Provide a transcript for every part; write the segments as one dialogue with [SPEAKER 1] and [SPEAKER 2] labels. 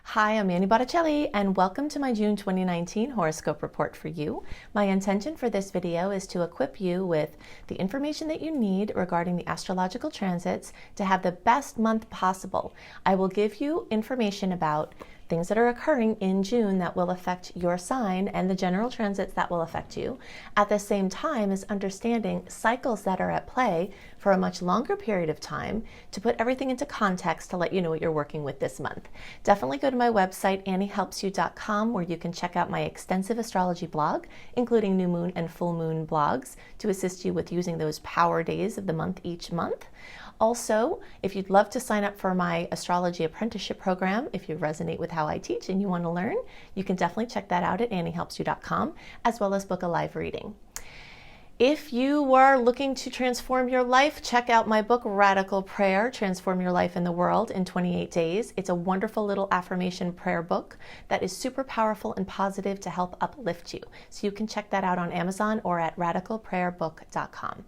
[SPEAKER 1] Hi, I'm Annie Botticelli, and welcome to my June 2019 horoscope report for you. My intention for this video is to equip you with the information that you need regarding the astrological transits to have the best month possible. I will give you information about things that are occurring in June that will affect your sign and the general transits that will affect you, at the same time as understanding cycles that are at play for a much longer period of time to put everything into context to let you know what you're working with this month. Definitely go to my website, anniehelpsyou.com, where you can check out my extensive astrology blog, including new moon and full moon blogs, to assist you with using those power days of the month each month. Also, if you'd love to sign up for my astrology apprenticeship program, if you resonate with how I teach and you want to learn, you can definitely check that out at anniehelpsyou.com, as well as book a live reading. If you are looking to transform your life, check out my book, Radical Prayer, Transform Your Life and the World in 28 Days. It's a wonderful little affirmation prayer book that is super powerful and positive to help uplift you. So you can check that out on Amazon or at radicalprayerbook.com.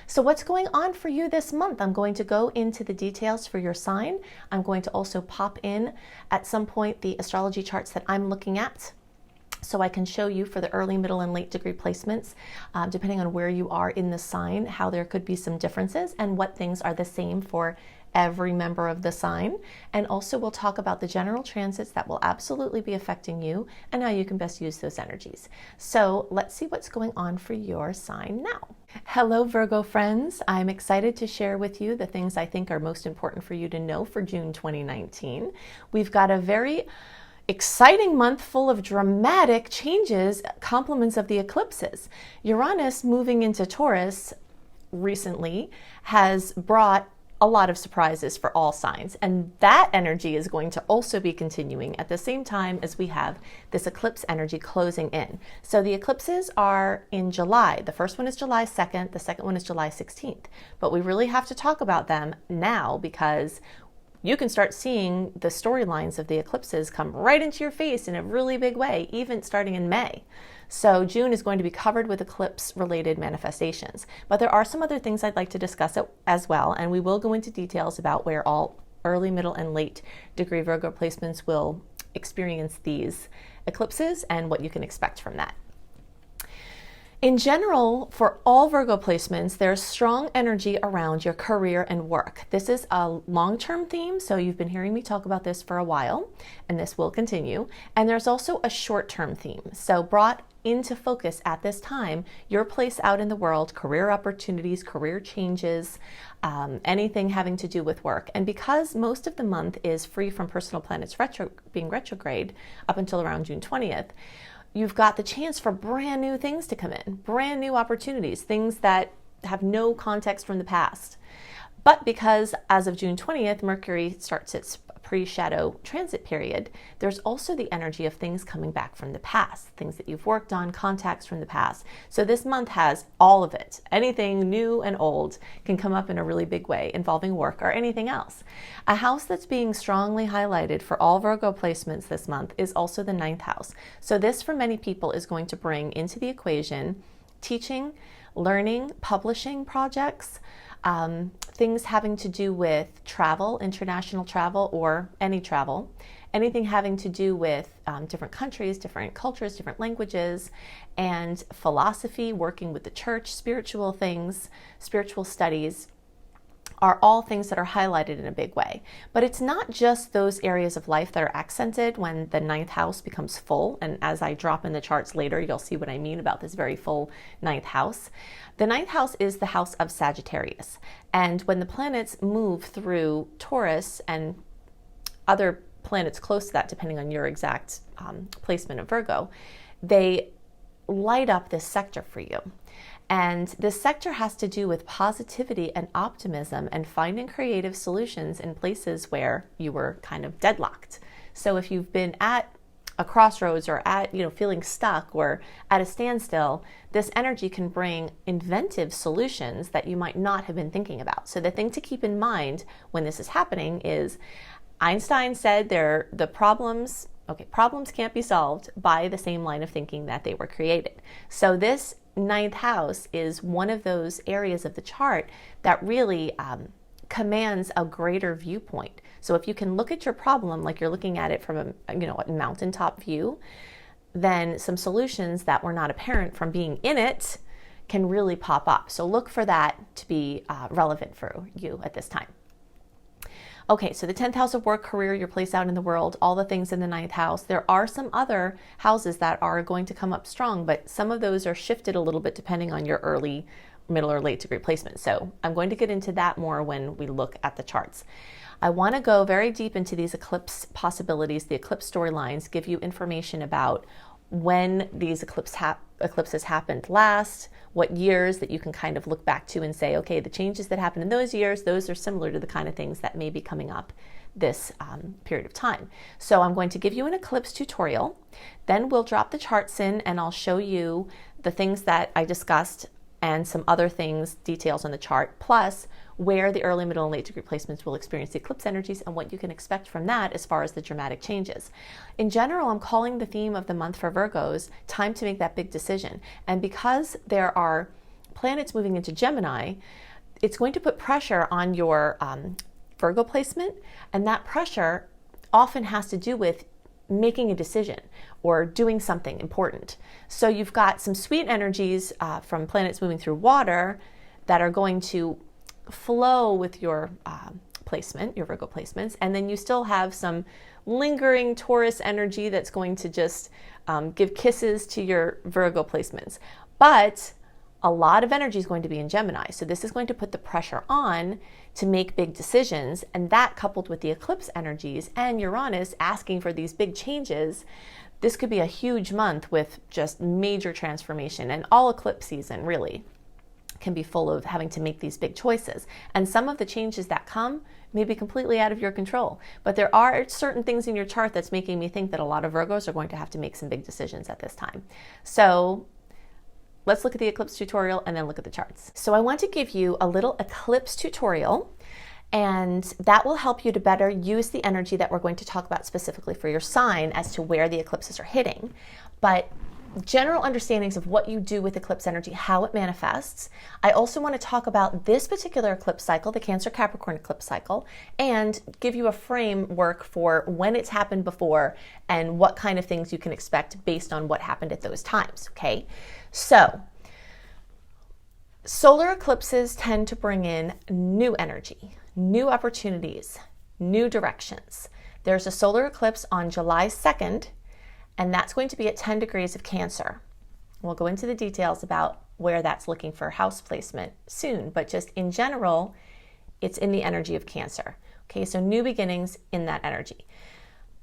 [SPEAKER 1] So what's going on for you this month? I'm going to go into the details for your sign. I'm going to also pop in at some point the astrology charts that I'm looking at, so I can show you for the early, middle, and late degree placements, depending on where you are in the sign, how there could be some differences and what things are the same for every member of the sign. And also we'll talk about the general transits that will absolutely be affecting you and how you can best use those energies. So let's see what's going on for your sign now. Hello, Virgo friends. I'm excited to share with you the things I think are most important for you to know for June 2019. We've got a very exciting month full of dramatic changes, complements of the eclipses. Uranus moving into Taurus recently has brought a lot of surprises for all signs, and that energy is going to also be continuing at the same time as we have this eclipse energy closing in. So the eclipses are in July. The first one is July 2nd, the second one is July 16th, but we really have to talk about them now because you can start seeing the storylines of the eclipses come right into your face in a really big way, even starting in May. So June is going to be covered with eclipse-related manifestations. But there are some other things I'd like to discuss as well, and we will go into details about where all early, middle, and late degree Virgo placements will experience these eclipses and what you can expect from that. In general, for all Virgo placements, there's strong energy around your career and work. This is a long-term theme, so you've been hearing me talk about this for a while, and this will continue. And there's also a short-term theme. So brought into focus at this time, your place out in the world, career opportunities, career changes, anything having to do with work. And because most of the month is free from personal planets being retrograde up until around June 20th, you've got the chance for brand new things to come in, brand new opportunities, things that have no context from the past. But because as of June 20th, Mercury starts its pre-shadow transit period, there's also the energy of things coming back from the past, things that you've worked on, contacts from the past. So this month has all of it. Anything new and old can come up in a really big way involving work or anything else. A house that's being strongly highlighted for all Virgo placements this month is also the 9th house. So this for many people is going to bring into the equation teaching, learning, publishing projects, things having to do with travel, international travel, or any travel, anything having to do with different countries, different cultures, different languages, and philosophy, working with the church, spiritual things, spiritual studies, are all things that are highlighted in a big way. But it's not just those areas of life that are accented when the 9th house becomes full. And as I drop in the charts later, you'll see what I mean about this very full 9th house. The 9th house is the house of Sagittarius. And when the planets move through Taurus and other planets close to that, depending on your exact placement of Virgo, they light up this sector for you. And this sector has to do with positivity and optimism and finding creative solutions in places where you were kind of deadlocked. So if you've been at a crossroads or at, feeling stuck or at a standstill, this energy can bring inventive solutions that you might not have been thinking about. So the thing to keep in mind when this is happening is Einstein said the problems can't be solved by the same line of thinking that they were created. So this 9th house is one of those areas of the chart that really commands a greater viewpoint. So if you can look at your problem like you're looking at it from a mountaintop view, then some solutions that were not apparent from being in it can really pop up. So look for that to be relevant for you at this time. Okay, so the 10th house of work, career, your place out in the world, all the things in the 9th house. There are some other houses that are going to come up strong, but some of those are shifted a little bit depending on your early, middle, or late degree placement. So I'm going to get into that more when we look at the charts. I want to go very deep into these eclipse possibilities, the eclipse storylines, give you information about when these eclipses happened last, what years that you can kind of look back to and say, okay, the changes that happened in those years, those are similar to the kind of things that may be coming up this period of time. So I'm going to give you an eclipse tutorial, then we'll drop the charts in and I'll show you the things that I discussed and some other things, details on the chart, plus where the early, middle, and late degree placements will experience the eclipse energies and what you can expect from that as far as the dramatic changes. In general, I'm calling the theme of the month for Virgos, time to make that big decision. And because there are planets moving into Gemini, it's going to put pressure on your Virgo placement, and that pressure often has to do with making a decision or doing something important. So you've got some sweet energies from planets moving through water that are going to flow with your placement, your Virgo placements, and then you still have some lingering Taurus energy that's going to just give kisses to your Virgo placements. But a lot of energy is going to be in Gemini, so this is going to put the pressure on to make big decisions, and that coupled with the eclipse energies and Uranus asking for these big changes, this could be a huge month with just major transformation, and all eclipse season really can be full of having to make these big choices. And some of the changes that come may be completely out of your control. But there are certain things in your chart that's making me think that a lot of Virgos are going to have to make some big decisions at this time. So let's look at the eclipse tutorial and then look at the charts. So I want to give you a little eclipse tutorial, and that will help you to better use the energy that we're going to talk about specifically for your sign as to where the eclipses are hitting. But general understandings of what you do with eclipse energy, how it manifests. I also want to talk about this particular eclipse cycle, the Cancer Capricorn eclipse cycle, and give you a framework for when it's happened before and what kind of things you can expect based on what happened at those times, okay? So, solar eclipses tend to bring in new energy, new opportunities, new directions. There's a solar eclipse on July 2nd, and that's going to be at 10 degrees of Cancer. We'll go into the details about where that's looking for house placement soon, but just in general, it's in the energy of Cancer. Okay, so new beginnings in that energy.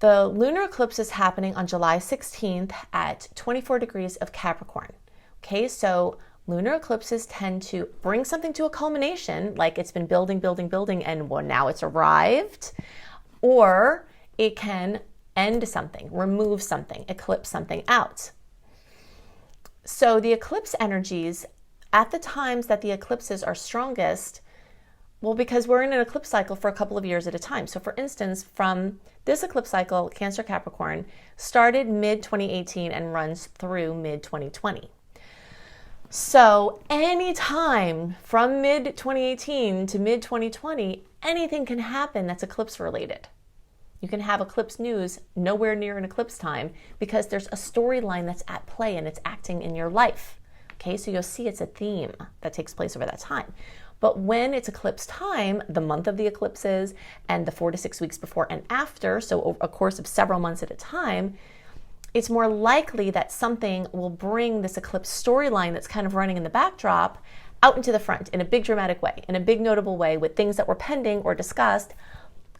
[SPEAKER 1] The lunar eclipse is happening on July 16th at 24 degrees of Capricorn. Okay, so lunar eclipses tend to bring something to a culmination, like it's been building, and well, now it's arrived, or it can end something, remove something, eclipse something out. So the eclipse energies at the times that the eclipses are strongest, well, because we're in an eclipse cycle for a couple of years at a time. So for instance, from this eclipse cycle, Cancer Capricorn started mid-2018 and runs through mid-2020. So anytime from mid-2018 to mid-2020, anything can happen that's eclipse related. You can have eclipse news nowhere near an eclipse time because there's a storyline that's at play and it's acting in your life. Okay, so you'll see it's a theme that takes place over that time. But when it's eclipse time, the month of the eclipses and the 4 to 6 weeks before and after, so over a course of several months at a time, it's more likely that something will bring this eclipse storyline that's kind of running in the backdrop out into the front in a big dramatic way, in a big notable way, with things that were pending or discussed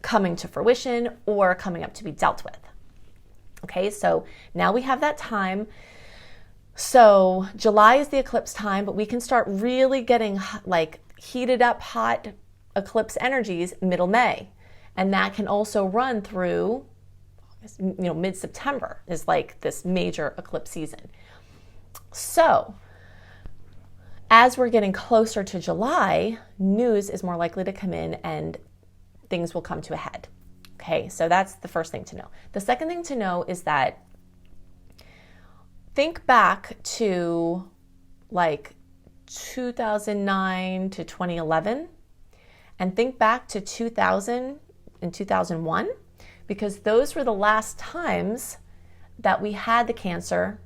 [SPEAKER 1] coming to fruition or coming up to be dealt with. Okay, so now we have that time. So July is the eclipse time, but we can start really getting like heated up hot eclipse energies middle May. And that can also run through, mid-September is like this major eclipse season. So as we're getting closer to July, news is more likely to come in and things will come to a head. Okay, so that's the first thing to know. The second thing to know is that think back to like 2009 to 2011 and think back to 2000 in 2001, because those were the last times that we had the Cancer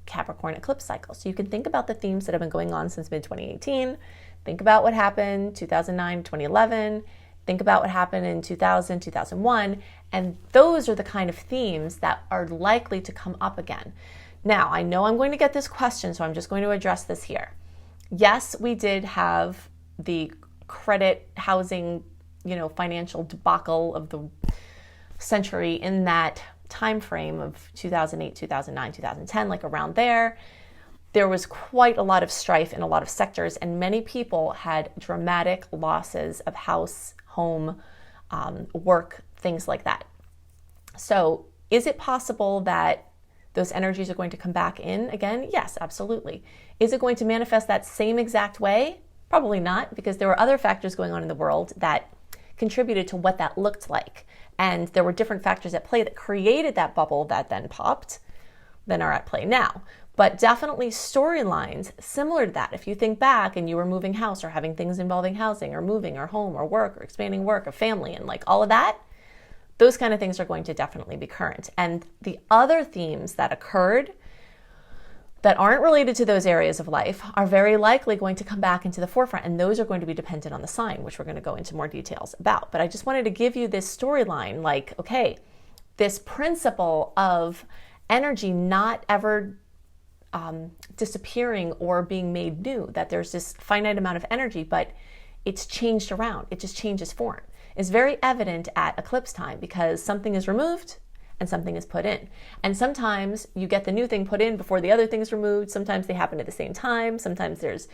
[SPEAKER 1] Capricorn eclipse cycle. So you can think about the themes that have been going on since mid-2018. Think about what happened 2009, 2011. Think about what happened in 2000, 2001. And those are the kind of themes that are likely to come up again. Now, I know I'm going to get this question, so I'm just going to address this here. Yes, we did have the credit, housing, financial debacle of the century in that time frame of 2008, 2009, 2010, like around there. There was quite a lot of strife in a lot of sectors, and many people had dramatic losses of house, home, work, things like that. So is it possible that those energies are going to come back in again? Yes, absolutely. Is it going to manifest that same exact way? Probably not, because there were other factors going on in the world that contributed to what that looked like. And there were different factors at play that created that bubble that then popped, than are at play now. But definitely storylines similar to that. If you think back and you were moving house or having things involving housing or moving or home or work or expanding work or family and like all of that, those kind of things are going to definitely be current. And the other themes that occurred that aren't related to those areas of life are very likely going to come back into the forefront, and those are going to be dependent on the sign, which we're going to go into more details about. But I just wanted to give you this storyline, like, okay, this principle of energy not ever disappearing or being made new, that there's this finite amount of energy, but it's changed around, it just changes form, is very evident at eclipse time, because something is removed and something is put in. And sometimes you get the new thing put in before the other thing is removed. Sometimes they happen at the same time. Sometimes there's,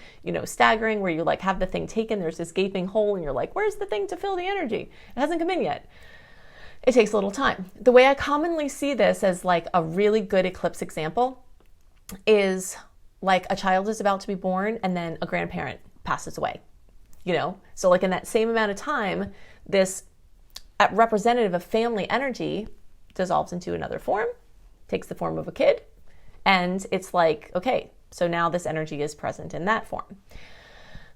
[SPEAKER 1] staggering where you like have the thing taken, there's this gaping hole and you're like, where's the thing to fill the energy? It hasn't come in yet. It takes a little time. The way I commonly see this as like a really good eclipse example is like a child is about to be born and then a grandparent passes away, So like in that same amount of time, this representative of family energy dissolves into another form, takes the form of a kid, and it's like, okay, so now this energy is present in that form.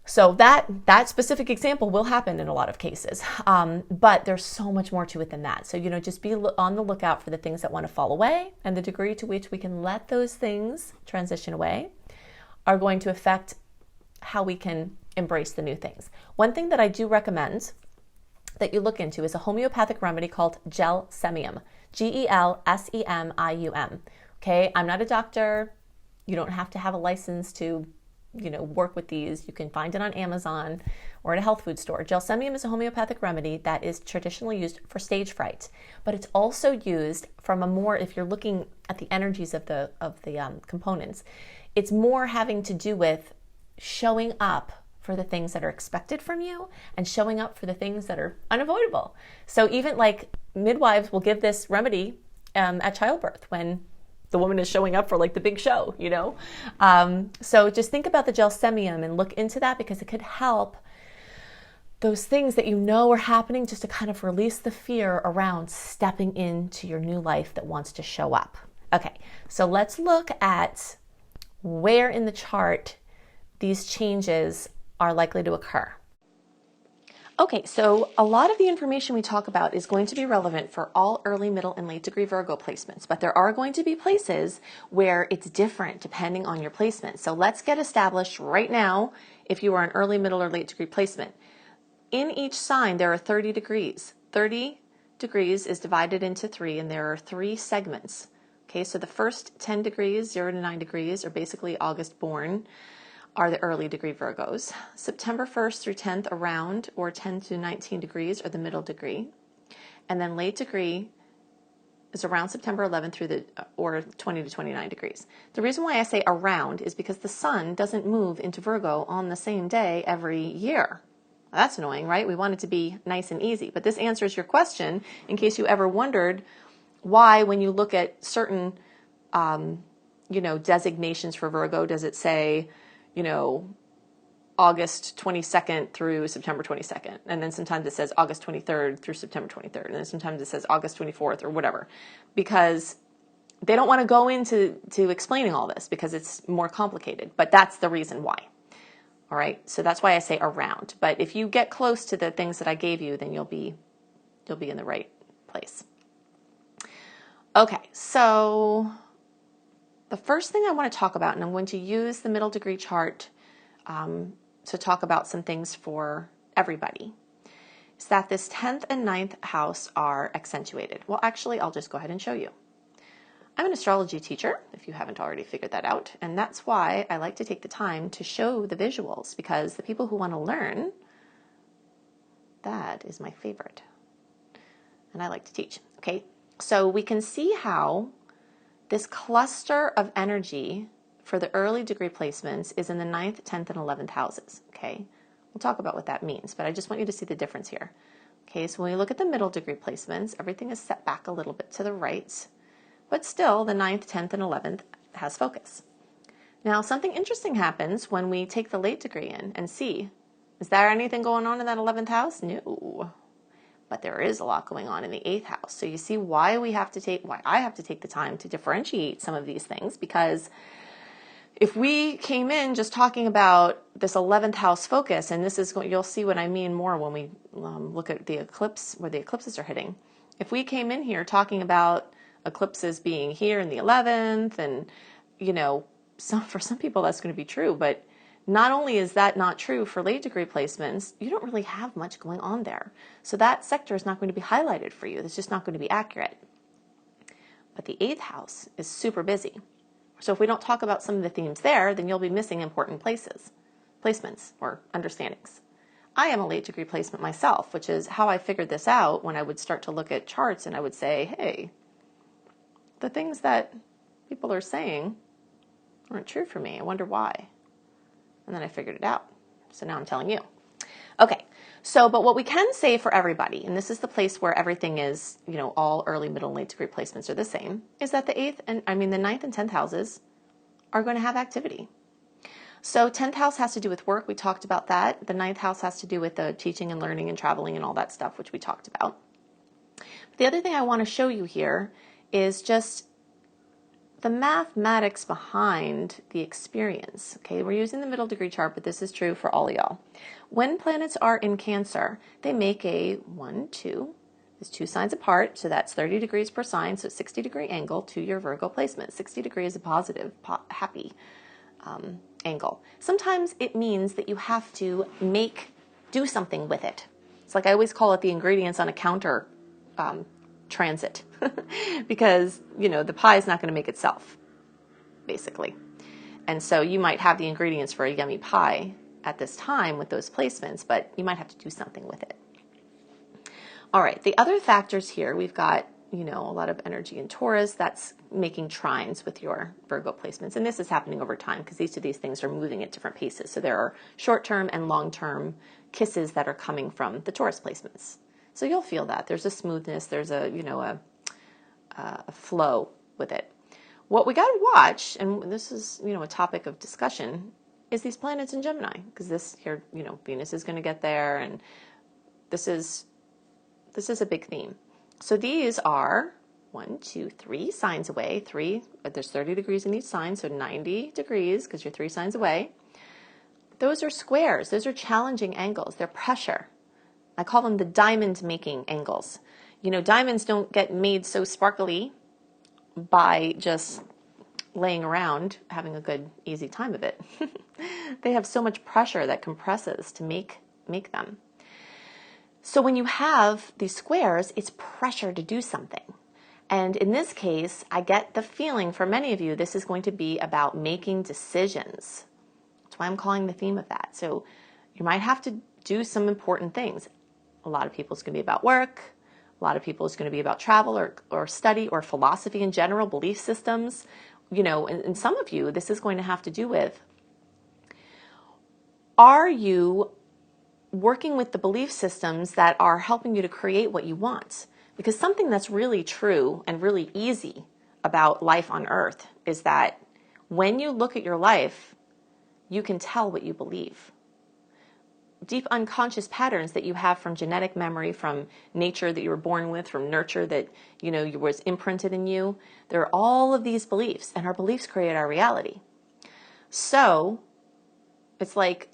[SPEAKER 1] So that specific example will happen in a lot of cases, but there's so much more to it than that. So, just be on the lookout for the things that want to fall away, and the degree to which we can let those things transition away are going to affect how we can embrace the new things. One thing that I do recommend that you look into is a homeopathic remedy called gelsemium, Gelsemium. Okay, I'm not a doctor. You don't have to have a license to, work with these. You can find it on Amazon or at a health food store. Gelsemium is a homeopathic remedy that is traditionally used for stage fright, but it's also used from a more, if you're looking at the energies of the components, it's more having to do with showing up for the things that are expected from you and showing up for the things that are unavoidable. So even like midwives will give this remedy at childbirth when the woman is showing up for like the big show, So just think about the gelsemium and look into that, because it could help those things that are happening, just to kind of release the fear around stepping into your new life that wants to show up. Okay, so let's look at where in the chart these changes are likely to occur. Okay, so a lot of the information we talk about is going to be relevant for all early, middle, and late degree Virgo placements, but there are going to be places where it's different depending on your placement. So let's get established right now if you are an early, middle, or late degree placement. In each sign, there are 30 degrees. 30 degrees is divided into 3, and there are 3 segments. Okay, so the first 10 degrees, 0 to 9 degrees, are basically August born, are the early degree Virgos. September 1st through 10th around, or 10 to 19 degrees, are the middle degree. And then late degree is around September 11th through or 20 to 29 degrees. The reason why I say around is because the sun doesn't move into Virgo on the same day every year. That's annoying, right? We want it to be nice and easy. But this answers your question in case you ever wondered why, when you look at certain, designations for Virgo, does it say, August 22nd through September 22nd. And then sometimes it says August 23rd through September 23rd. And then sometimes it says August 24th or whatever, because they don't want to go into explaining all this because it's more complicated, but that's the reason why. All right. So that's why I say around. But if you get close to the things that I gave you, then you'll be you'll be in the right place. Okay, so the first thing I want to talk about, and I'm going to use the middle degree chart to talk about some things for everybody, is that this 10th and 9th house are accentuated. Well, actually, I'll just go ahead and show you. I'm an astrology teacher, if you haven't already figured that out, and that's why I like to take the time to show the visuals, because the people who want to learn, that is my favorite. And I like to teach. Okay, so we can see how this cluster of energy for the early degree placements is in the 9th, 10th, and 11th houses. Okay, we'll talk about what that means, but I just want you to see the difference here. Okay, so when we look at the middle degree placements, everything is set back a little bit to the right, but still the 9th, 10th, and 11th has focus. Now, something interesting happens when we take the late degree in and see, is there anything going on in that 11th house? No. But there is a lot going on in the 8th house. So you see why I have to take the time to differentiate some of these things, because if we came in just talking about this 11th house focus, and this is going, you'll see what I mean more when we look at the eclipse, where the eclipses are hitting. If we came in here talking about eclipses being here in the 11th, and for some people that's going to be true, but not only is that not true for late degree placements, you don't really have much going on there. So that sector is not going to be highlighted for you. It's just not going to be accurate. But the 8th house is super busy. So if we don't talk about some of the themes there, then you'll be missing important placements or understandings. I am a late degree placement myself, which is how I figured this out when I would start to look at charts and I would say, hey, the things that people are saying aren't true for me. I wonder why. And then I figured it out. So now I'm telling you. Okay, so, but what we can say for everybody, and this is the place where everything is, all early, middle, and late degree placements are the same, is that the 9th and 10th houses are going to have activity. So 10th house has to do with work. We talked about that. The 9th house has to do with the teaching and learning and traveling and all that stuff, which we talked about. But the other thing I want to show you here is just the mathematics behind the experience. Okay, we're using the middle degree chart, but this is true for all of y'all. When planets are in Cancer, they make a 1, 2, there's 2 signs apart, so that's 30 degrees per sign, so 60-degree angle to your Virgo placement. 60 degrees is a positive, happy angle. Sometimes it means that you have to do something with it. It's like I always call it the ingredients on a counter transit, because the pie is not going to make itself, basically. And so you might have the ingredients for a yummy pie at this time with those placements, but you might have to do something with it. All right, the other factors here, we've got a lot of energy in Taurus. That's making trines with your Virgo placements, and this is happening over time because each of these things are moving at different paces. So there are short-term and long-term kisses that are coming from the Taurus placements. So you'll feel that. There's a smoothness, there's a flow with it. What we got to watch, and this is, a topic of discussion, is these planets in Gemini, because this here, Venus is going to get there, and this is a big theme. So these are 1, 2, 3 signs away. There's 30 degrees in each sign, so 90 degrees because you're 3 signs away. Those are squares. Those are challenging angles. They're pressure. I call them the diamond-making angles. Diamonds don't get made so sparkly by just laying around having a good, easy time of it. They have so much pressure that compresses to make them. So when you have these squares, it's pressure to do something. And in this case, I get the feeling for many of you, this is going to be about making decisions. That's why I'm calling the theme of that. So you might have to do some important things. A lot of people, it's going to be about work. A lot of people, it's going to be about travel or study or philosophy in general, belief systems. And some of you, this is going to have to do with, are you working with the belief systems that are helping you to create what you want? Because something that's really true and really easy about life on Earth is that when you look at your life, you can tell what you believe. Deep unconscious patterns that you have from genetic memory, from nature that you were born with, from nurture that was imprinted in you. There are all of these beliefs, and our beliefs create our reality. So it's like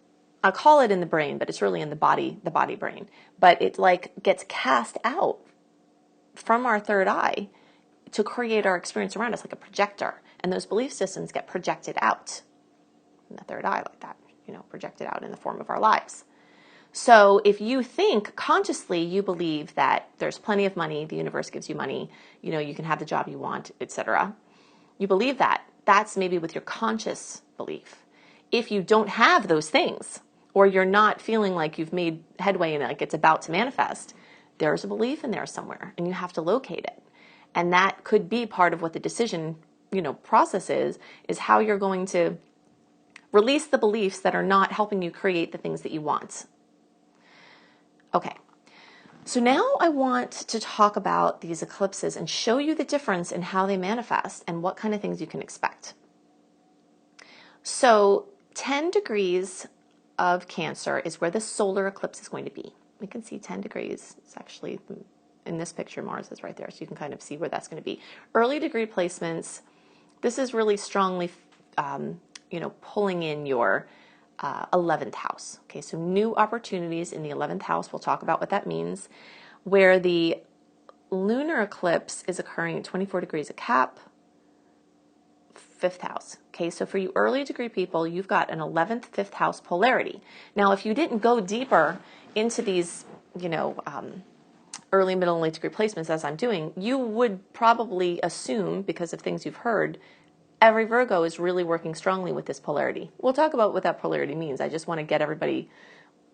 [SPEAKER 1] I call it in the brain, but it's really in the body brain. But it like gets cast out from our third eye to create our experience around us like a projector. And those belief systems get projected out in the third eye like that, projected out in the form of our lives. So if you think consciously, you believe that there's plenty of money, the universe gives you money, you can have the job you want, etc. You believe that. That's maybe with your conscious belief. If you don't have those things, or you're not feeling like you've made headway and like it's about to manifest, there's a belief in there somewhere, and you have to locate it. And that could be part of what the decision, process is how you're going to release the beliefs that are not helping you create the things that you want. Okay, so now I want to talk about these eclipses and show you the difference in how they manifest and what kind of things you can expect. So 10 degrees of Cancer is where the solar eclipse is going to be. We can see 10 degrees. It's actually, in this picture, Mars is right there, so you can kind of see where that's going to be. Early degree placements, this is really strongly, pulling in your 11th house. Okay, so new opportunities in the 11th house. We'll talk about what that means. Where the lunar eclipse is occurring at 24 degrees of Cap, 5th house. Okay, so for you early degree people, you've got an 11th, 5th house polarity. Now, if you didn't go deeper into these, early, middle, and late degree placements as I'm doing, you would probably assume, because of things you've heard, every Virgo is really working strongly with this polarity. We'll talk about what that polarity means. I just want to get everybody,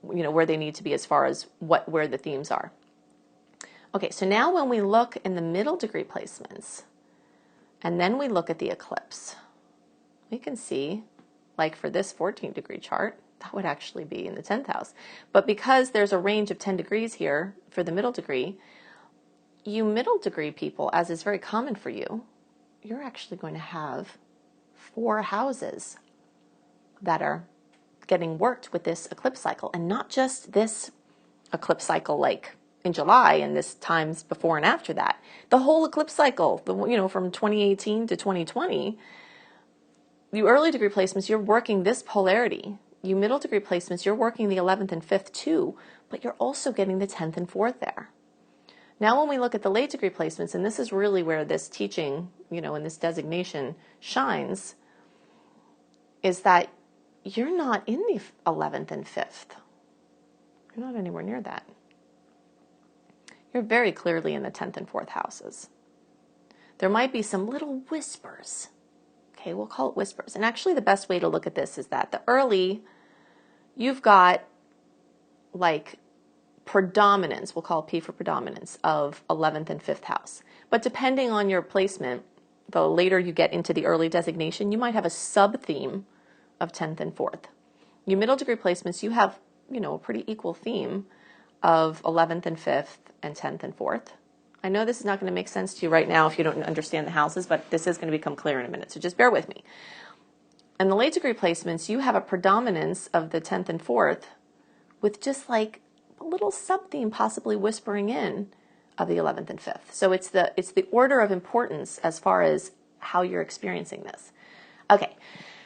[SPEAKER 1] where they need to be as far as where the themes are. Okay, so now when we look in the middle degree placements, and then we look at the eclipse, we can see, like for this 14 degree chart, that would actually be in the 10th house. But because there's a range of 10 degrees here for the middle degree, you middle degree people, as is very common for you, you're actually going to have 4 houses that are getting worked with this eclipse cycle, and not just this eclipse cycle like in July and this times before and after that. The whole eclipse cycle, from 2018 to 2020, you early degree placements, you're working this polarity. You middle degree placements, you're working the 11th and 5th too, but you're also getting the 10th and 4th there. Now when we look at the late degree placements, and this is really where this teaching, and this designation shines, is that you're not in the 11th and 5th. You're not anywhere near that. You're very clearly in the 10th and 4th houses. There might be some little whispers. Okay, we'll call it whispers. And actually the best way to look at this is that the early, you've got like predominance, we'll call P for predominance, of 11th and 5th house. But depending on your placement, the later you get into the early designation, you might have a sub-theme of 10th and 4th. Your middle degree placements, you have, a pretty equal theme of 11th and 5th and 10th and 4th. I know this is not going to make sense to you right now if you don't understand the houses, but this is going to become clear in a minute, so just bear with me. And the late degree placements, you have a predominance of the 10th and 4th with just like a little sub-theme possibly whispering in of the 11th and 5th. So it's the order of importance as far as how you're experiencing this. Okay,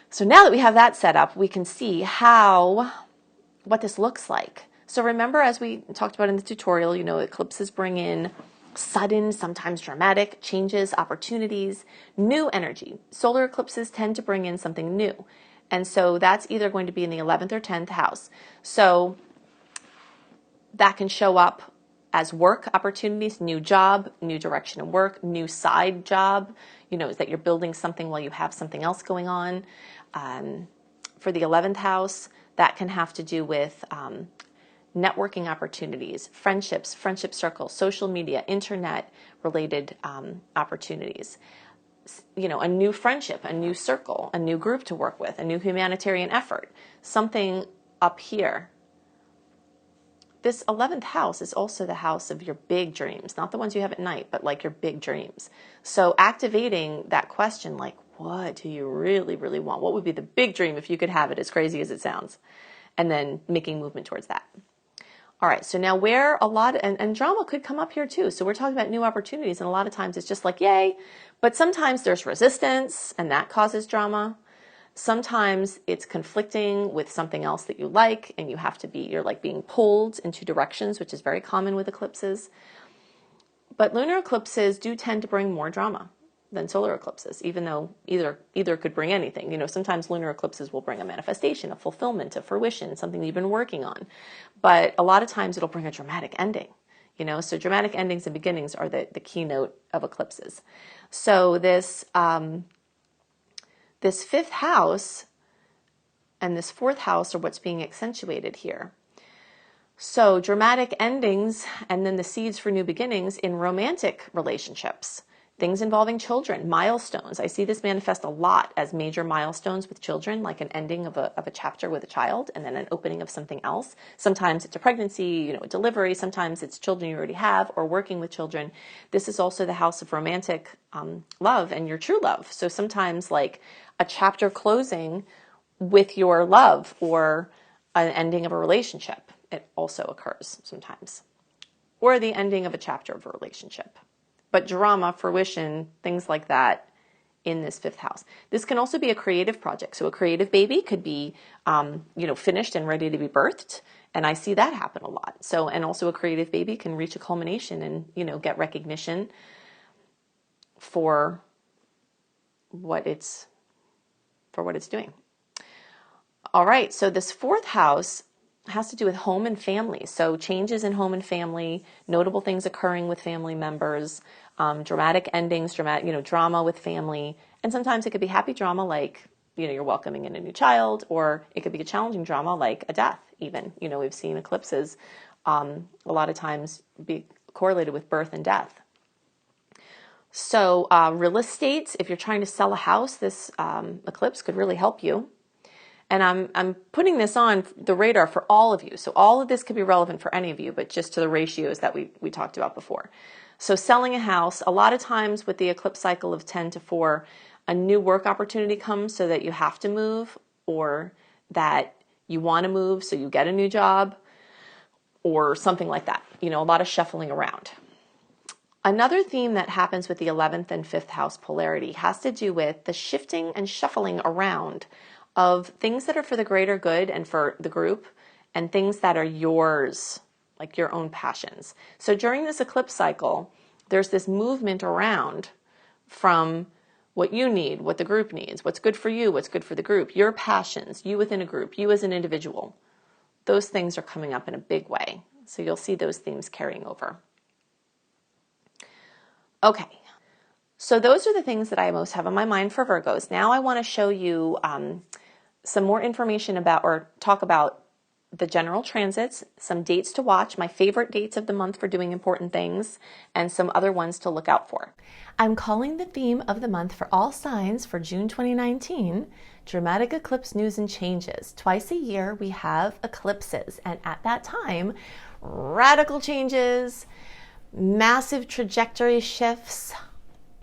[SPEAKER 1] so now that we have that set up, we can see what this looks like. So remember, as we talked about in the tutorial, eclipses bring in sudden, sometimes dramatic changes, opportunities, new energy. Solar eclipses tend to bring in something new. And so that's either going to be in the 11th or 10th house. So that can show up as work opportunities, new job, new direction of work, new side job, is that you're building something while you have something else going on. For the 11th house, that can have to do with networking opportunities, friendships, friendship circles, social media, internet-related opportunities. A new friendship, a new circle, a new group to work with, a new humanitarian effort, something up here. This 11th house is also the house of your big dreams, not the ones you have at night, but like your big dreams. So activating that question, like, what do you really, really want? What would be the big dream if you could have it, as crazy as it sounds? And then making movement towards that. All right, so now where a lot, and drama could come up here too. So we're talking about new opportunities, and a lot of times it's just like, yay. But sometimes there's resistance, and that causes drama. Sometimes it's conflicting with something else that you like, and you're like being pulled in two directions, which is very common with eclipses. But lunar eclipses do tend to bring more drama than solar eclipses, even though either could bring anything. Sometimes lunar eclipses will bring a manifestation, a fulfillment, a fruition, something you've been working on. But a lot of times it'll bring a dramatic ending. So dramatic endings and beginnings are the keynote of eclipses. So this fifth house and this fourth house are what's being accentuated here. So dramatic endings and then the seeds for new beginnings in romantic relationships, things involving children, milestones. I see this manifest a lot as major milestones with children, like an ending of a chapter with a child and then an opening of something else. Sometimes it's a pregnancy, a delivery. Sometimes it's children you already have or working with children. This is also the house of romantic love and your true love. So sometimes like a chapter closing with your love or an ending of a relationship. It also occurs sometimes. Or the ending of a chapter of a relationship. But drama, fruition, things like that in this fifth house. This can also be a creative project. So a creative baby could be, finished and ready to be birthed. And I see that happen a lot. So, and also a creative baby can reach a culmination and, get recognition for what it's doing. All right. So this fourth house has to do with home and family. So changes in home and family, notable things occurring with family members, dramatic endings, drama with family. And sometimes it could be happy drama like, you're welcoming in a new child, or it could be a challenging drama like a death even. We've seen eclipses a lot of times be correlated with birth and death. So real estate, if you're trying to sell a house, this eclipse could really help you. And I'm putting this on the radar for all of you. So all of this could be relevant for any of you, but just to the ratios that we talked about before. So selling a house, a lot of times with the eclipse cycle of 10 to 4, a new work opportunity comes so that you have to move, or that you want to move so you get a new job, or something like that. A lot of shuffling around. Another theme that happens with the 11th and 5th house polarity has to do with the shifting and shuffling around of things that are for the greater good and for the group, and things that are yours, like your own passions. So during this eclipse cycle, there's this movement around from what you need, what the group needs, what's good for you, what's good for the group, your passions, you within a group, you as an individual. Those things are coming up in a big way. So you'll see those themes carrying over. Okay. So those are the things that I most have on my mind for Virgos. Now I want to show you some more information about, or talk about, the general transits, some dates to watch, my favorite dates of the month for doing important things, and some other ones to look out for. I'm calling the theme of the month for all signs for June 2019, dramatic eclipse news and changes. Twice a year we have eclipses, and at that time, radical changes, massive trajectory shifts,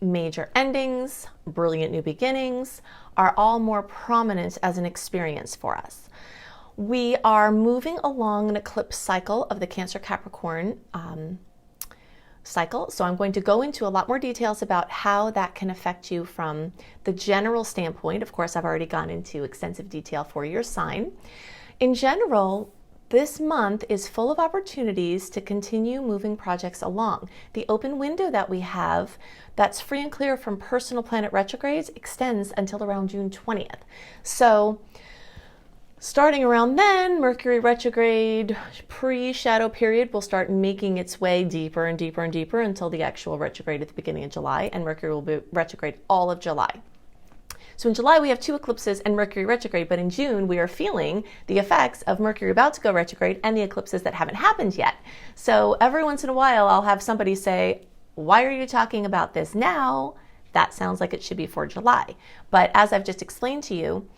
[SPEAKER 1] major endings, brilliant new beginnings are all more prominent as an experience for us. We are moving along an eclipse cycle of the Cancer Capricorn cycle. So I'm going to go into a lot more details about how that can affect you from the general standpoint. Of course, I've already gone into extensive detail for your sign. In general, this month is full of opportunities to continue moving projects along. The open window that we have that's free and clear from personal planet retrogrades extends until around June 20th. So starting around then, Mercury retrograde pre-shadow period will start making its way deeper and deeper and deeper until the actual retrograde at the beginning of July, and Mercury will be retrograde all of July. So in July, we have 2 eclipses and Mercury retrograde, but in June, we are feeling the effects of Mercury about to go retrograde and the eclipses that haven't happened yet. So every once in a while, I'll have somebody say, why are you talking about this now? That sounds like it should be for July. But as I've just explained to you,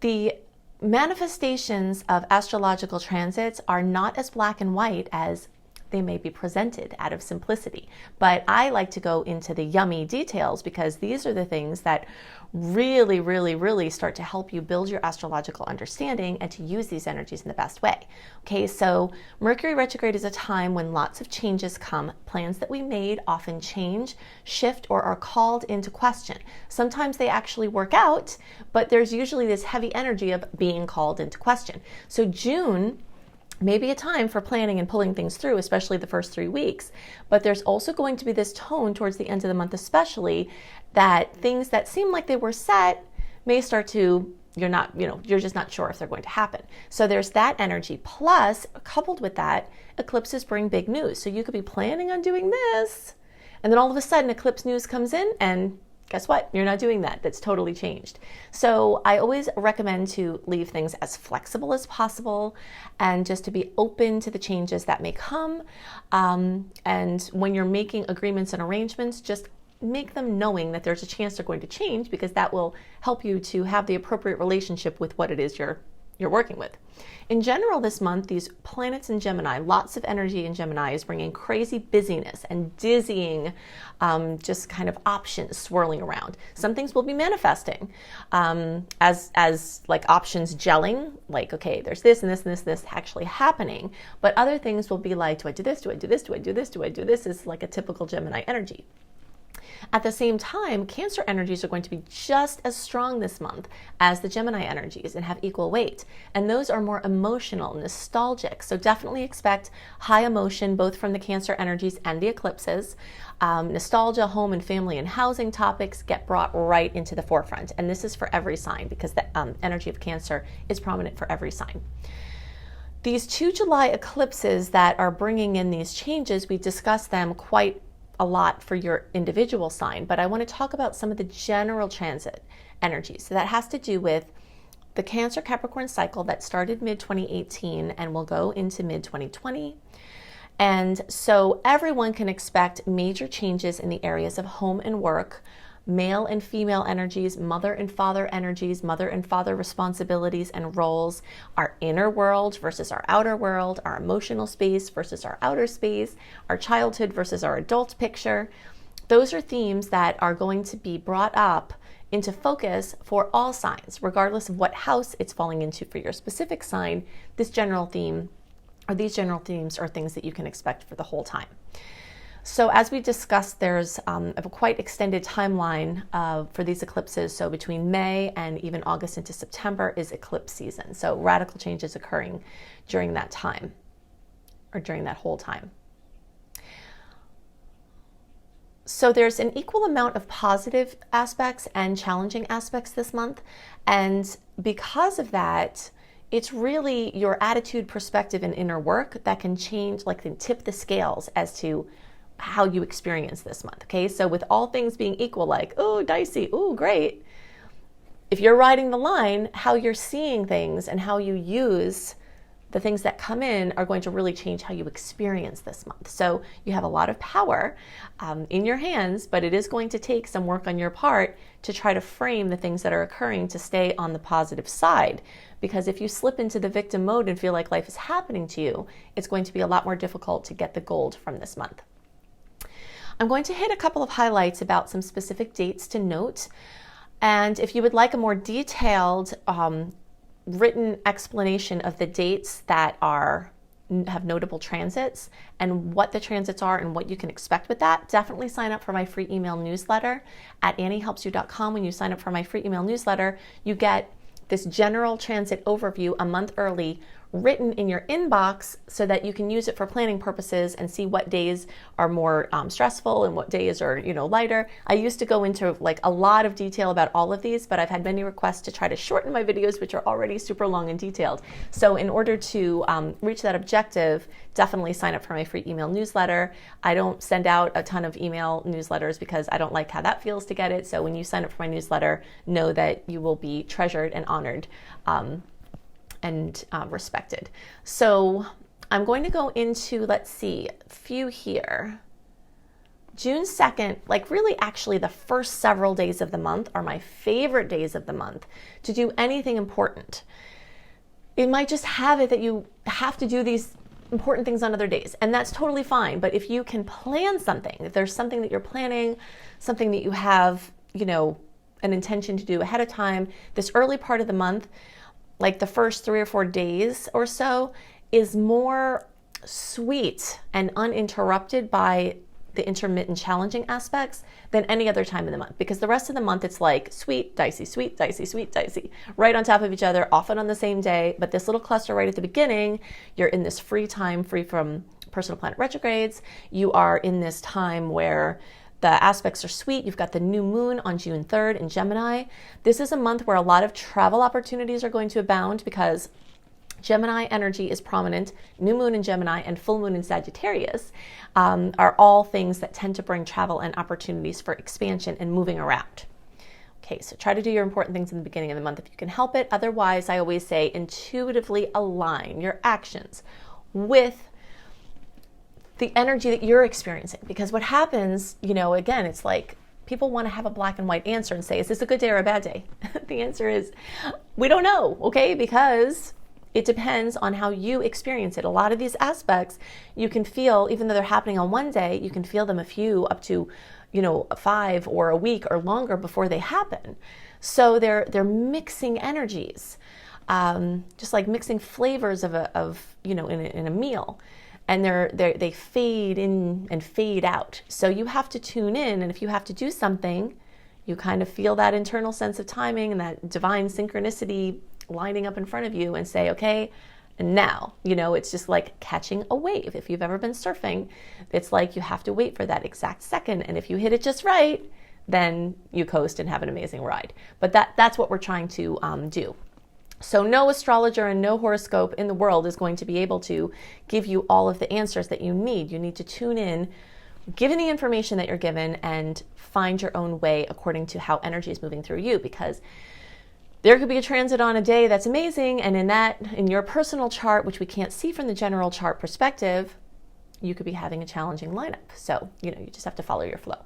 [SPEAKER 1] the manifestations of astrological transits are not as black and white as they may be presented out of simplicity. But I like to go into the yummy details because these are the things that really, really, really start to help you build your astrological understanding and to use these energies in the best way. Okay, so Mercury retrograde is a time when lots of changes come. Plans that we made often change, shift, or are called into question. Sometimes they actually work out, but there's usually this heavy energy of being called into question. So June may be a time for planning and pulling things through, especially the first 3 weeks. But there's also going to be this tone towards the end of the month, especially that things that seem like they were set may start to, you're just not sure if they're going to happen. So there's that energy. Plus, coupled with that, eclipses bring big news. So you could be planning on doing this, and then all of a sudden eclipse news comes in, and guess what? You're not doing that. That's totally changed. So I always recommend to leave things as flexible as possible and just to be open to the changes that may come. And when you're making agreements and arrangements, just make them knowing that there's a chance they're going to change, because that will help you to have the appropriate relationship with what it is you're working with. In general, this month, these planets in Gemini, lots of energy in Gemini, is bringing crazy busyness and dizzying, just kind of options swirling around. Some things will be manifesting as like options gelling, like, okay, there's this and this and this actually happening. But other things will be like, do I do this? Do I do this? Do I do this? Do I do this? Is like a typical Gemini energy. At the same time, Cancer energies are going to be just as strong this month as the Gemini energies and have equal weight. And those are more emotional, nostalgic. So definitely expect high emotion, both from the Cancer energies and the eclipses. Nostalgia, home and family and housing topics get brought right into the forefront. And this is for every sign, because the energy of Cancer is prominent for every sign. These 2 July eclipses that are bringing in these changes, we discussed them quite a lot for your individual sign, but I want to talk about some of the general transit energies. So that has to do with the Cancer Capricorn cycle that started mid-2018 and will go into mid-2020. And so everyone can expect major changes in the areas of home and work, male and female energies, mother and father energies, mother and father responsibilities and roles, our inner world versus our outer world, our emotional space versus our outer space, our childhood versus our adult picture. Those are themes that are going to be brought up into focus for all signs, regardless of what house it's falling into for your specific sign. This general theme, or these general themes, are things that you can expect for the whole time. So as we discussed, there's a quite extended timeline for these eclipses. So between May and even August into September is eclipse season. So radical changes occurring during that time, or during that whole time. So there's an equal amount of positive aspects and challenging aspects this month. And because of that, it's really your attitude, perspective, and inner work that can change, like can tip the scales as to how you experience this month. Okay, so with all things being equal, like, oh, dicey, oh, great. If you're riding the line, how you're seeing things and how you use the things that come in are going to really change how you experience this month. So you have a lot of power in your hands, but it is going to take some work on your part to try to frame the things that are occurring to stay on the positive side. Because if you slip into the victim mode and feel like life is happening to you, it's going to be a lot more difficult to get the gold from this month. I'm going to hit a couple of highlights about some specific dates to note. And if you would like a more detailed written explanation of the dates that have notable transits and what the transits are and what you can expect with that, definitely sign up for my free email newsletter at anniehelpsyou.com. When you sign up for my free email newsletter, you get this general transit overview a month early, written in your inbox, so that you can use it for planning purposes and see what days are more stressful and what days are, lighter. I used to go into like a lot of detail about all of these, but I've had many requests to try to shorten my videos, which are already super long and detailed. So in order to reach that objective, definitely sign up for my free email newsletter. I don't send out a ton of email newsletters because I don't like how that feels to get it. So when you sign up for my newsletter, know that you will be treasured and honored and respected. So I'm going to go into, let's see, a few here. June 2nd, like really actually the first several days of the month are my favorite days of the month to do anything important. It might just have it that you have to do these important things on other days, and that's totally fine. But if you can plan something, if there's something that you're planning, something that you have, you know, an intention to do ahead of time, this early part of the month, like the first 3 or 4 days or so, is more sweet and uninterrupted by the intermittent challenging aspects than any other time in the month, because the rest of the month it's like sweet, dicey, sweet, dicey, sweet, dicey, right on top of each other, often on the same day. But this little cluster right at the beginning, you're in this free time, free from personal planet retrogrades. You are in this time where the aspects are sweet. You've got the new moon on June 3rd in Gemini. This is a month where a lot of travel opportunities are going to abound because Gemini energy is prominent. New moon in Gemini and full moon in Sagittarius are all things that tend to bring travel and opportunities for expansion and moving around. Okay, so try to do your important things in the beginning of the month if you can help it. Otherwise, I always say intuitively align your actions with the energy that you're experiencing. Because what happens, you know, again, it's like people want to have a black and white answer and say, is this a good day or a bad day? The answer is, we don't know, okay? Because it depends on how you experience it. A lot of these aspects you can feel, even though they're happening on one day, you can feel them a few up to, you know, 5 or a week or longer before they happen. So they're mixing energies, just like mixing flavors of you know, in a meal. And they fade in and fade out. So you have to tune in, and if you have to do something, you kind of feel that internal sense of timing and that divine synchronicity lining up in front of you and say, okay, and now, you know, it's just like catching a wave. If you've ever been surfing, it's like you have to wait for that exact second. And if you hit it just right, then you coast and have an amazing ride. But that's what we're trying to do. So no astrologer and no horoscope in the world is going to be able to give you all of the answers that you need. You need to tune in, given the information that you're given, and find your own way according to how energy is moving through you, because there could be a transit on a day that's amazing, and in your personal chart, which we can't see from the general chart perspective, you could be having a challenging lineup. So, you know, you just have to follow your flow.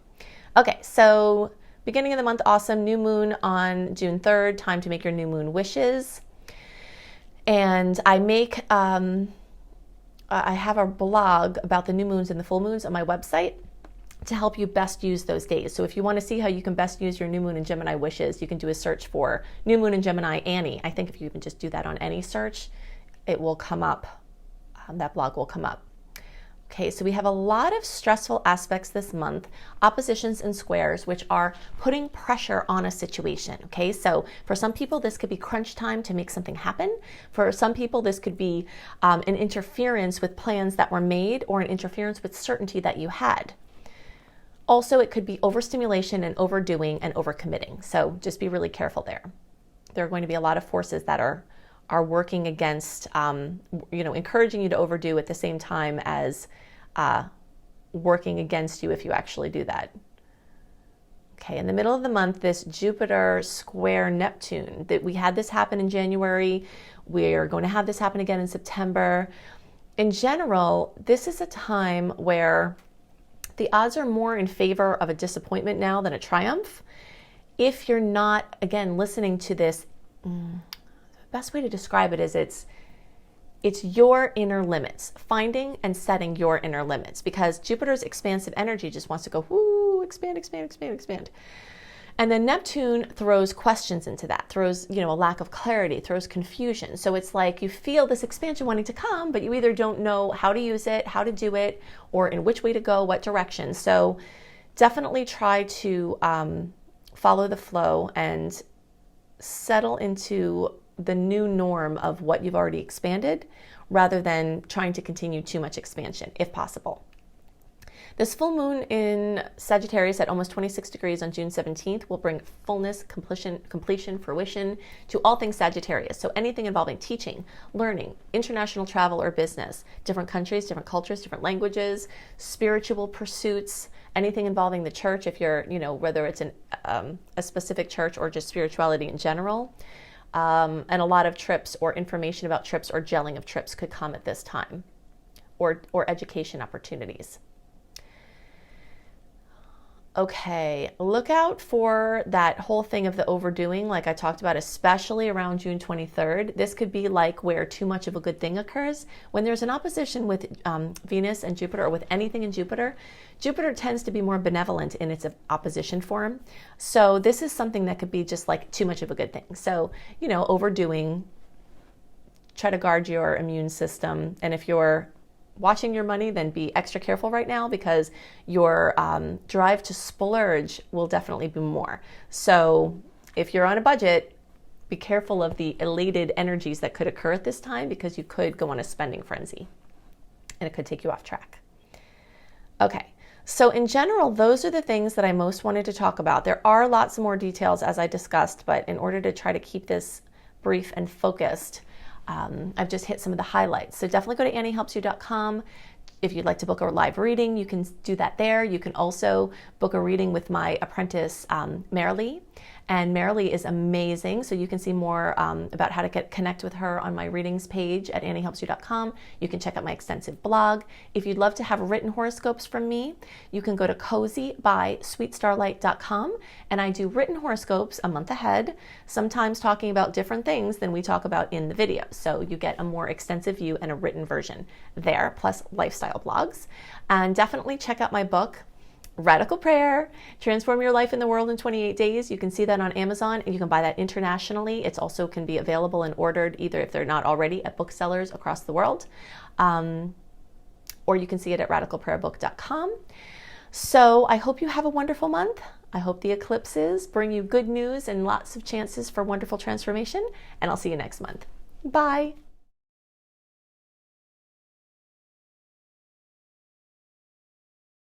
[SPEAKER 1] Okay, so beginning of the month, awesome. New moon on June 3rd, time to make your new moon wishes. And I have a blog about the new moons and the full moons on my website to help you best use those days. So if you want to see how you can best use your new moon and Gemini wishes, you can do a search for new moon and Gemini Annie. I think if you even just do that on any search, it will come up. That blog will come up. Okay, so we have a lot of stressful aspects this month, oppositions and squares, which are putting pressure on a situation. Okay, so for some people, this could be crunch time to make something happen. For some people, this could be an interference with plans that were made or an interference with certainty that you had. Also, it could be overstimulation and overdoing and overcommitting. So just be really careful there. There are going to be a lot of forces that are working against, you know, encouraging you to overdo at the same time as working against you if you actually do that. Okay, in the middle of the month, this Jupiter square Neptune, that we had this happen in January. We're going to have this happen again in September. In general, this is a time where the odds are more in favor of a disappointment now than a triumph. If you're not, again, listening to this, the best way to describe it is it's your inner limits, finding and setting your inner limits, because Jupiter's expansive energy just wants to go, whoo, expand, expand, expand, expand. And then Neptune throws questions into that, throws, you know, a lack of clarity, throws confusion. So it's like you feel this expansion wanting to come, but you either don't know how to use it, how to do it, or in which way to go, what direction. So definitely try to follow the flow and settle into the new norm of what you've already expanded, rather than trying to continue too much expansion, if possible. This full moon in Sagittarius at almost 26 degrees on June 17th will bring fullness, completion, fruition to all things Sagittarius. So anything involving teaching, learning, international travel or business, different countries, different cultures, different languages, spiritual pursuits, anything involving the church, if you're, you know, whether it's a specific church or just spirituality in general. And a lot of trips or information about trips or gelling of trips could come at this time, or education opportunities. Okay, look out for that whole thing of the overdoing, like I talked about, especially around June 23rd. This could be like where too much of a good thing occurs. When there's an opposition with Venus and Jupiter, or with anything in Jupiter, Jupiter tends to be more benevolent in its opposition form. So this is something that could be just like too much of a good thing. So, you know, overdoing, try to guard your immune system. And if you're watching your money, then be extra careful right now, because your drive to splurge will definitely be more. So if you're on a budget, be careful of the elated energies that could occur at this time, because you could go on a spending frenzy and it could take you off track. Okay, so in general, those are the things that I most wanted to talk about. There are lots more details, as I discussed, but in order to try to keep this brief and focused, I've just hit some of the highlights. So definitely go to AnnieHelpsYou.com. If you'd like to book a live reading, you can do that there. You can also book a reading with my apprentice, Marilee. And Marilee is amazing. So you can see more about how to connect with her on my readings page at AnnieHelpsYou.com. You can check out my extensive blog. If you'd love to have written horoscopes from me, you can go to cozybysweetstarlight.com. And I do written horoscopes a month ahead, sometimes talking about different things than we talk about in the video. So you get a more extensive view and a written version there, plus lifestyle blogs. And definitely check out my book, Radical Prayer, Transform Your Life in the World in 28 Days. You can see that on Amazon, and you can buy that internationally. It's also can be available and ordered, either if they're not already, at booksellers across the world, or you can see it at radicalprayerbook.com. So I hope you have a wonderful month. I hope the eclipses bring you good news and lots of chances for wonderful transformation, and I'll see you next month. Bye.